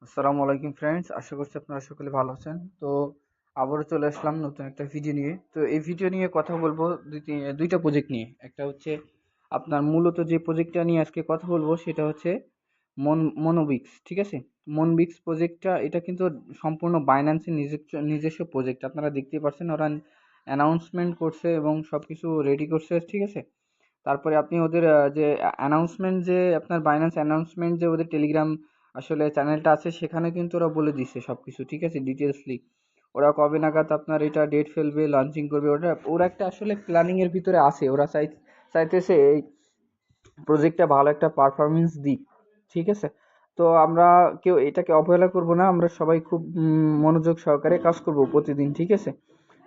আসসালামু আলাইকুম ফ্রেন্ডস, আশা করছি আপনারা সকলে ভালো আছেন। তো আবারও চলে আসলাম নতুন একটা ভিডিও নিয়ে। তো এই ভিডিও নিয়ে কথা বলবো দুইটা প্রজেক্ট নিয়ে। একটা হচ্ছে আপনার মূলত যে প্রজেক্টটা নিয়ে আজকে কথা বলবো সেটা হচ্ছে মনোবিক্স, ঠিক আছে। মনবিক্স প্রজেক্টটা এটা কিন্তু সম্পূর্ণ বাইন্যান্সের নিজস্ব প্রজেক্ট। আপনারা দেখতেই পাচ্ছেন ওরা অ্যানাউন্সমেন্ট করছে এবং সব কিছু রেডি করছে, ঠিক আছে। তারপরে আপনি ওদের যে অ্যানাউন্সমেন্ট, যে আপনার বাইন্যান্স অ্যানাউন্সমেন্ট, যে ওদের টেলিগ্রাম আসলে চ্যানেলটা আছে, সেখানে কিন্তু ওরা বলে দিচ্ছে সব কিছু, ঠিক আছে, ডিটেলসলি। ওরা কবে নাগাদ আপনার এটা ডেট ফেলবে, লঞ্চিং করবে, ওরা একটা আসলে প্ল্যানিংয়ের ভিতরে আছে। ওরা চাইতেছে এই প্রজেক্টটা ভালো একটা পারফরমেন্স দিক, ঠিক আছে। তো আমরা কেউ এটাকে অবহেলা করব না, আমরা সবাই খুব মনোযোগ সহকারে কাজ করব প্রতিদিন, ঠিক আছে।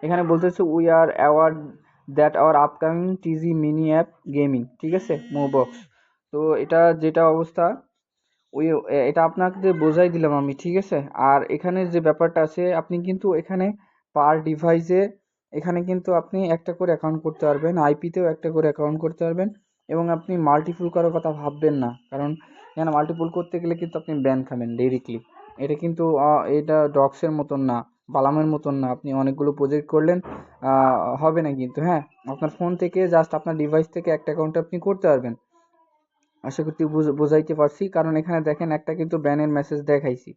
এখানে বলতেছে we are award that our upcoming টিজি mini app gaming, ঠিক আছে, মোবক্স। তো এটা যেটা অবস্থা, ওই এটা আপনাকে বোঝাই দিলাম আমি, ঠিক আছে। আর এখানে যে ব্যাপারটা আছে, আপনি কিন্তু এখানে পার ডিভাইসে এখানে কিন্তু আপনি একটা করে অ্যাকাউন্ট করতে পারবেন, আইপিতেও একটা করে অ্যাকাউন্ট করতে পারবেন। এবং আপনি মাল্টিপুল করার কথা ভাববেন না, কারণ এখানে মাল্টিপুল করতে গেলে কিন্তু আপনি ব্যান খাবেন ডাইরেক্টলি। এটা কিন্তু এটা ডক্সের মতন না, বালামের মতন না। আপনি অনেকগুলো প্রজেক্ট করলেন, হবে না কিন্তু। হ্যাঁ, আপনার ফোন থেকে জাস্ট আপনার ডিভাইস থেকে একটা অ্যাকাউন্ট আপনি করতে পারবেন। আশা করছি বোঝাইতে পারছি, কারণ এখানে দেখেন একটা কিন্তু ব্যানের মেসেজ দেখাইছি,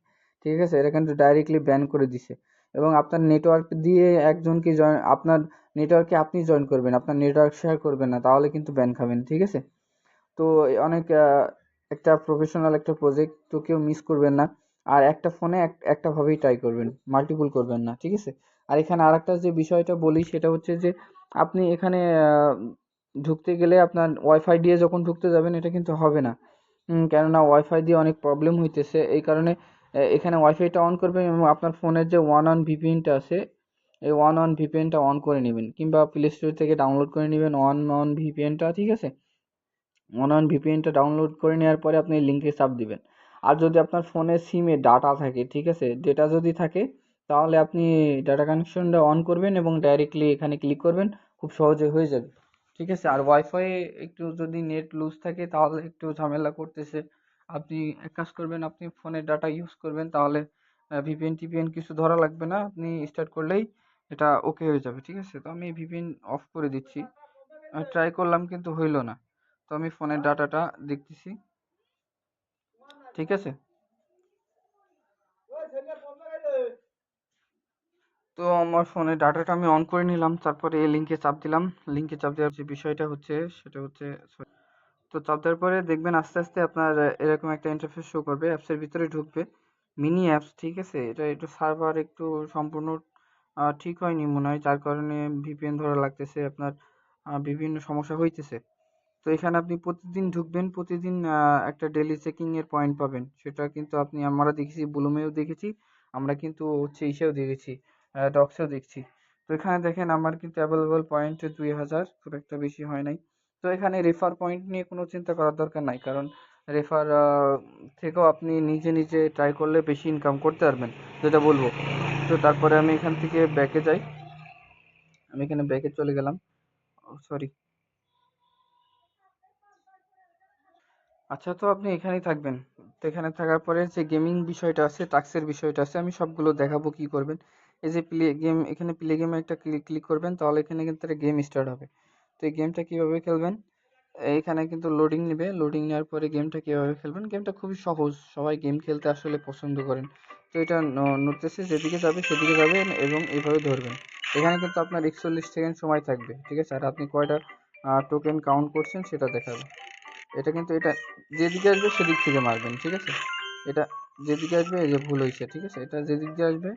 ঠিক আছে। এটা কিন্তু ডাইরেক্টলি ব্যান করে দিছে। এবং আপনার নেটওয়ার্ক দিয়ে একজনকে জয়েন, আপনার নেটওয়ার্কে আপনি জয়েন করবেন, আপনার নেটওয়ার্ক শেয়ার করবেন না, তাহলে কিন্তু ব্যান খাবেন, ঠিক আছে। তো অনেক একটা প্রফেশনাল একটা প্রজেক্ট, তো কেউ মিস করবেন না। আর একটা ফোনে একটা ভাবেই ট্রাই করবেন, মাল্টিপল করবেন না, ঠিক আছে। আর এখানে আরেকটা যে বিষয়টা বলি সেটা হচ্ছে যে আপনি এখানে ঢুকতে গেলে আপনার ওয়াইফাই দিয়ে যখন ঢুকতে যাবেন, এটা কিন্তু হবে না। কেননা ওয়াইফাই দিয়ে অনেক প্রবলেম হইতেছে, এই কারণে এখানে ওয়াইফাইটা অন করবেন এবং আপনার ফোনের যে ওয়ান অন ভিপিএনটা আছে, এই ওয়ান অন ভিপিএনটা অন করে নেবেন, কিংবা প্লে স্টোর থেকে ডাউনলোড করে নেবেন ওয়ান অন ভিপিএনটা, ঠিক আছে। অনলাইন ভিপিএনটা ডাউনলোড করে নেওয়ার পরে আপনি লিঙ্কে চাপ দিবেন। আর যদি আপনার ফোনে সিমে ডাটা থাকে, ঠিক আছে, ডেটা যদি থাকে, তাহলে আপনি ডাটা কানেকশনটা অন করবেন এবং ডাইরেক্টলি এখানে ক্লিক করবেন, খুব সহজে হয়ে যাবে, ঠিক আছে। আর ওয়াইফাই একটু যদি নেট লুজ থাকে তাহলে একটু ঝামেলা করতেছে। আপনি এক কাজ করবেন, আপনি ফোনের ডাটা ইউজ করবেন, তাহলে ভিপিএন টিপিএন কিছু ধরা লাগবে না, আপনি স্টার্ট করলেই এটা ওকে হয়ে যাবে, ঠিক আছে। তো আমি ভিপিএন অফ করে দিচ্ছি, ট্রাই করলাম কিন্তু হইলো না। তো আমি ফোনের ডাটাটা দেখতেছি, ঠিক আছে। তো আমার ফোনের ডাটাটা আমি অন করে নিলাম, তারপরে এই লিঙ্কে চাপ দিলাম। লিঙ্কে চাপ দেওয়ার যে বিষয়টা হচ্ছে সেটা হচ্ছে sorry, তো চাপ দেওয়ার পরে দেখবেন আস্তে আস্তে আপনার এরকম একটা ইন্টারফেস শো করবে, অ্যাপসের ভিতরে ঢুকবে। মিনি অ্যাপস, ঠিক আছে। এটা একটু সার্ভার একটু সম্পূর্ণ ঠিক হয়নি মনে হয়, যার কারণে ভিপিএন ধরা লাগতেছে আপনার, বিভিন্ন সমস্যা হইতেছে। তো এখানে আপনি প্রতিদিন ঢুকবেন, প্রতিদিন একটা ডেইলি চেকিং এর পয়েন্ট পাবেন। সেটা কিন্তু আমরা দেখেছি, বুলুমেও দেখেছি, আমরা কিন্তু হচ্ছে ইসেও দেখেছি, ডক্সেও দেখছি। তো এখানে দেখেন আমার কিন্তু অ্যাভেলেবল পয়েন্ট 2000, খুব একটা বেশি হয় নাই। তো এখানে রেফার পয়েন্ট নিয়ে কোনো চিন্তা করার দরকার নাই, কারণ রেফার থেকেও আপনি নিজে নিজে ট্রাই করলে বেশি ইনকাম করতে পারবেন, যেটা বলবো। তো তারপরে আমি এখান থেকে ব্যাকে যাই, আমি এখানে ব্যাকে চলে গেলাম, সরি। আচ্ছা, তো আপনি এখানেই থাকবেন। তো এখানে থাকার পরে যে গেমিং বিষয়টা আছে, টাস্কের বিষয়টা আছে, আমি সবগুলো দেখাবো কি করবেন। এই যে প্লে গেম, এখানে প্লে গেমে একটা ক্লিক করবেন, তাহলে এখানে কিন্তু একটা গেম স্টার্ট হবে। তো এই গেমটা কিভাবে খেলবেন, এইখানে কিন্তু লোডিং নেবে, লোডিং নেওয়ার পরে গেমটা কিভাবে খেলবেন, গেমটা খুবই সহজ, সবাই গেম খেলতে আসলে পছন্দ করেন। তো এটা নড়তেছে, যেদিকে যাবে সেদিকে যাবেন এবং এইভাবে ধরবেন। এখানে কিন্তু আপনার 41 সেকেন্ড সময় থাকবে, ঠিক আছে। আর আপনি কয়টা টোকেন কাউন্ট করছেন সেটা দেখাবে। এটা কিন্তু এটা যেদিকে আসবে সেদিক থেকে মারবেন, ঠিক আছে। এটা যেদিকে আসবে, এই যে ভুল হয়েছে, ঠিক আছে। এটা যেদিক দিয়ে আসবে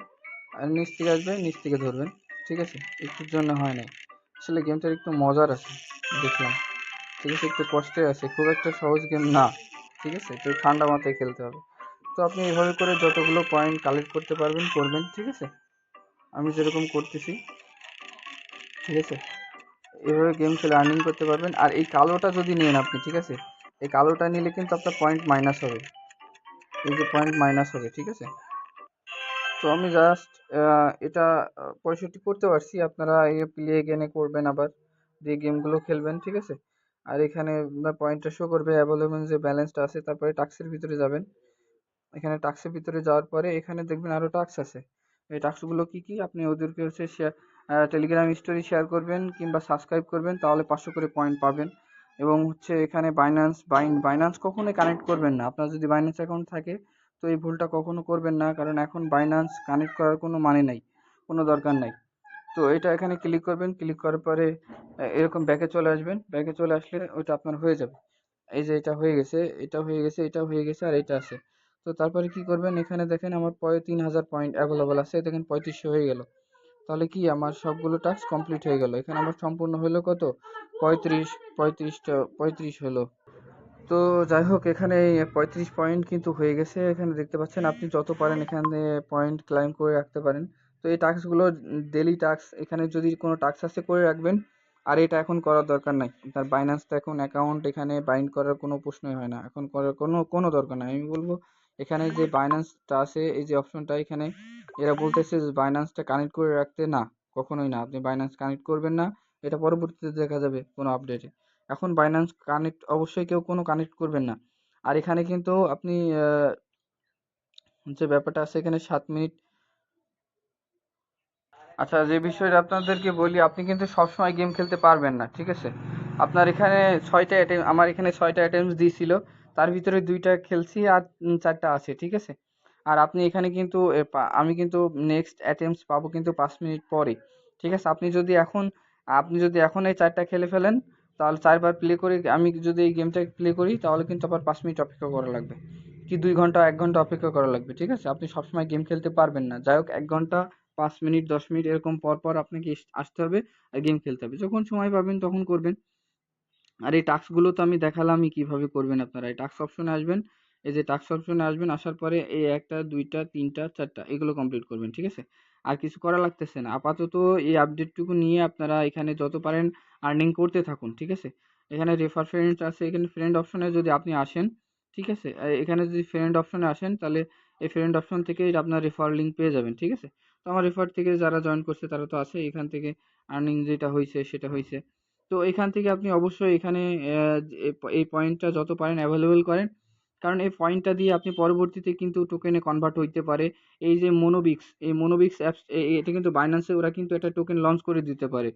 আর নিচ থেকে আসবে, নিচ থেকে ধরবেন, ঠিক আছে। একটুর জন্য হয় নাই, আসলে গেমটার একটু মজার আছে দেখলাম, ঠিক আছে। একটু কষ্টের আছে, খুব একটা সহজ গেম না, ঠিক আছে। একটু ঠান্ডা মাথায় খেলতে হবে। তো আপনি এভাবে করে যতগুলো পয়েন্ট কালেক্ট করতে পারবেন করবেন, ঠিক আছে। আমি যেরকম করতেছি, ঠিক আছে। এভাবে গেম খেলে আর্নিং করতে পারবেন। আর এই কালোটা যদি নেন আপনি, ঠিক আছে, এই কালোটা নিলে কিন্তু আপনার পয়েন্ট মাইনাস হবে, এই যে পয়েন্ট মাইনাস হবে, ঠিক আছে। তো আমি জাস্ট এটা 65 করতে পারছি, আপনারা এই প্লে গেমে করবেন আবার, যে গেমগুলো খেলবেন, ঠিক আছে। আর এখানে পয়েন্টটা শো করবে, অ্যাভেলেবল যে ব্যালেন্সটা আছে, তারপরে টাস্কের ভিতরে যাবেন। এখানে টাস্কের ভিতরে যাওয়ার পরে এখানে দেখবেন আরও টাস্ক আছে। এই টাস্কগুলো কি কি, আপনি ওদেরকে হচ্ছে শেয়ার, টেলিগ্রাম স্টোরি শেয়ার করবেন কিংবা সাবস্ক্রাইব করবেন, তাহলে 500 করে পয়েন্ট পাবেন। এবং হচ্ছে এখানে বাইন্যান্স কখনোই কানেক্ট করবেন না। আপনার যদি বাইন্যান্স অ্যাকাউন্ট থাকে তো এই ভুলটা কখনো করবেন না, কারণ এখন বাইন্যান্স কানেক্ট করার কোনো মানে নাই, কোনো দরকার নাই। তো এটা এখানে ক্লিক করবেন, ক্লিক করার পরে এরকম ব্যাকে চলে আসবেন, ব্যাকে চলে আসলে ওইটা আপনার হয়ে যাবে। এই যে এটা হয়ে গেছে, এটা হয়ে গেছে, এটা হয়ে গেছে, আর এটা আছে। তো তারপরে কি করবেন, এখানে দেখেন আমার 3000 পয়েন্ট অ্যাভেলেবল আছে, দেখেন 3500 হয়ে গেল। তাহলে কি আমার সবগুলো টাস্ক কমপ্লিট হয়ে গেল। এখানে আমার সম্পূর্ণ হলো কত, 35 হলো। তো যাই হোক, এখানে 35 পয়েন্ট কিন্তু হয়ে গেছে। এখানে দেখতে পাচ্ছেন আপনি যত পারেন এখানে পয়েন্ট ক্লাইম করে রাখতে পারেন। তো এই টাস্কগুলো ডেলি টাস্ক, এখানে যদি কোনো টাস্ক আছে করে রাখবেন। আর এটা এখন করার দরকার নাই, তার বাইন্যান্স তো এখন অ্যাকাউন্ট এখানে বাইন্ড করার কোনো প্রশ্নই হয় না, এখন করার কোনো কোনো দরকার নাই। আমি বলবো এখানে যে বাইন্যান্সটা আছে, এই যে অপশনটা এখানে, এরা বলতেছে যে বাইন্যান্সটা কানেক্ট করে রাখতে, না, কখনোই না, আপনি বাইন্যান্স কানেক্ট করবেন না। এটা পরবর্তীতে দেখা যাবে কোনো আপডেটে। এখন বাইন্যান্স কানেক্ট অবশ্যই কেউ কোনো কানেক্ট করবেন না। আর এখানে কিন্তু আপনি যে ব্যাপারটা আছে এখানে 7 মিনিট। আচ্ছা, যে বিষয়টা আপনাদেরকে বলি, আপনি কিন্তু সবসময় গেম খেলতে পারবেন না, ঠিক আছে? আপনার এখানে 6টা অ্যাটেম, আমার এখানে 6টা অ্যাটেম্পটস দিয়েছিল, তার ভিতরে 2টা খেলছি আর 4টা আছে, ঠিক আছে? আর আপনি এখানে কিন্তু আমি কিন্তু নেক্সট অ্যাটেম্পটস পাবো কিন্তু 5 মিনিট পরে, ঠিক আছে? আপনি যদি এখন এই 4টা খেলে ফেলেন, তাহলে 4বার প্লে করে আমি যদি এই গেমটা প্লে করি, তাহলে কিন্তু আবার 5 মিনিট অপেক্ষা করা লাগবে, কি 2 ঘন্টা 1 ঘন্টা অপেক্ষা করা লাগবে, ঠিক আছে? আপনি সবসময় গেম খেলতে পারবেন না। যাই হোক, 1 ঘন্টা 5 মিনিট 10 মিনিট এরকম পর পর আপনাকে আসতে হবে আর গেম খেলতে হবে, যখন সময় পাবেন তখন করবেন। আর এই টাস্কগুলো তো আমি দেখালামই কিভাবে করবেন। আপনারা এই টাস্ক অপশনে আসবেন, এই যে টাস্ক অপশনে আসবেন, আসার পরে এই 1টা 2টা 3টা 4টা এগুলো কমপ্লিট করবেন, ঠিক আছে? আর কিছু করা লাগতেছে না আপাতত। এই আপডেটটুকু নিয়ে আপনারা এখানে যত পারেন আর্নিং করতে থাকুন, ঠিক আছে? এখানে রেফার ফ্রেন্ডস আছে, এখানে ফ্রেন্ড অপশনে যদি আপনি আসেন, ঠিক আছে? এখানে যদি ফ্রেন্ড অপশনে আসেন, তাহলে এই ফ্রেন্ড অপশন থেকে আপনার রেফার লিঙ্ক পেয়ে যাবেন, ঠিক আছে? তো আমার রেফার থেকে যারা জয়েন করছে তারা তো আছে, এখান থেকে আর্নিং যেটা হয়েছে সেটা হয়েছে। তো এখান থেকে আপনি অবশ্যই এখানে এই পয়েন্টটা যত পারেন অ্যাভেলেবল করেন, কারণ এই পয়েন্টটা দিয়ে আপনি পরবর্তীতে কিন্তু টোকেনে কনভার্ট হইতে পারে। এই যে মোনোবিক্স, এই মোনোবিক্স অ্যাপস, এটা কিন্তু বাইন্যান্সে ওরা কিন্তু একটা টোকেন লঞ্চ করে দিতে পারে,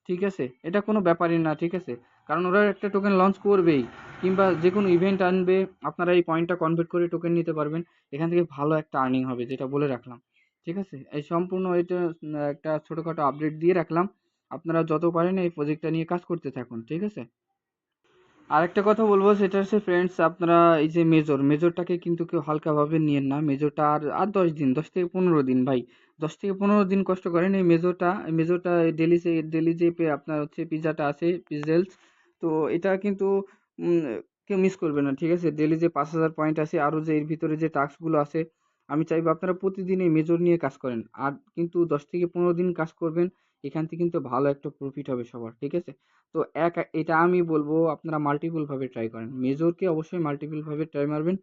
ঠিক আছে? এটা কোনো ব্যাপারই না, ঠিক আছে? কারণ ওরা একটা টোকেন লঞ্চ করবেই, কিংবা যে কোনো ইভেন্ট আনবে, আপনারা এই পয়েন্টটা কনভার্ট করে টোকেন নিতে পারবেন। এখান থেকে ভালো একটা আর্নিং হবে, যেটা বলে রাখলাম, ঠিক আছে? এই সম্পূর্ণ এটা একটা ছোটোখাটো আপডেট দিয়ে রাখলাম। আপনারা যত পারেন এই প্রজেক্টটা নিয়ে কাজ করতে থাকুন, ঠিক আছে? আরেকটা কথা বলবো, সেটা হচ্ছে ফ্রেন্ডস, আপনারা এই যে মেজরটাকে কিন্তু কেউ হালকাভাবে নিয়েন না। মেজরটা আর আর 10 দিন, 10 থেকে 15 দিন ভাই, 10 থেকে 15 দিন কষ্ট করেন। এই মেজরটা ডেলি যে আপনার হচ্ছে পিজাটা আছে, পিজেলস, তো এটা কিন্তু উম, কেউ মিস করবে না, ঠিক আছে? ডেলি যে 5,000 পয়েন্ট আছে, আরও যে এর ভিতরে যে টাস্কগুলো আছে, আমি চাইবো আপনারা প্রতিদিন এই মেজর নিয়ে কাজ করেন। আর কিন্তু 10 থেকে 15 দিন কাজ করবেন, এখান থেকে কিন্তু ভালো একটা প্রফিট হবে সবার, ঠিক আছে? তো এটা আমি বলবো আপনারা মাল্টিপল ভাবে ট্রাই করেন, মেজরকে অবশ্যই মাল্টিপল ভাবে ট্রাই মারবেন,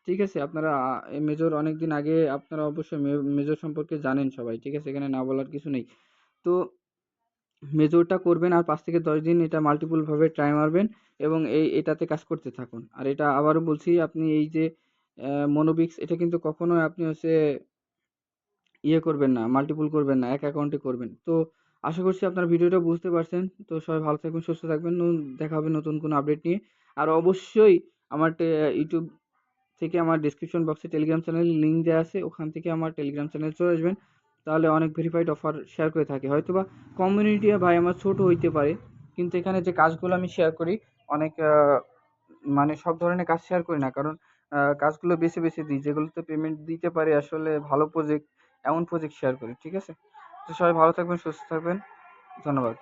ঠিক আছে? আপনারা এই মেজর অনেক দিন আগে আপনারা অবশ্যই মেজর সম্পর্কে জানেন সবাই, ঠিক আছে? এখানে না বলার কিছু নেই। তো মেজরটা করবেন, আর 5 থেকে 10 দিন এটা মাল্টিপল ভাবে ট্রাই মারবেন, এবং এটাতে কাজ করতে থাকুন। আর এটা আবারও বলছি, আপনি এই যে মনোবিক্স, এটা কিন্তু কখনোই আপনি হচ্ছে করবেন না, মাল্টিপল করবেন না, এক অ্যাকাউন্টে করবেন। তো আশা করছি আপনার ভিডিওটা বুঝতে পারছেন। তো সবাই ভালো থাকবেন, সুস্থ থাকবেন, দেখা হবে নতুন কোনো আপডেট নিয়ে। আর অবশ্যই আমার ইউটিউব থেকে আমার ডিসক্রিপশন বক্সে টেলিগ্রাম চ্যানেলের লিঙ্ক দেওয়া আছে, ওখান থেকে আমার টেলিগ্রাম চ্যানেল চলে আসবেন। তাহলে অনেক ভেরিফাইড অফার শেয়ার করে থাকে, হয়তোবা কমিউনিটি ভাই আমার ছোট হইতে পারে, কিন্তু এখানে যে কাজগুলো আমি শেয়ার করি অনেক মানে সব ধরনের কাজ শেয়ার করি না, কারণ কাজগুলো বেছে বেছে দিই, যেগুলোতে পেমেন্ট দিতে পারি, আসলে ভালো প্রজেক্ট, এমন প্রজেক্ট শেয়ার করি, ঠিক আছে? তো সবাই ভালো থাকবেন, সুস্থ থাকবেন, ধন্যবাদ।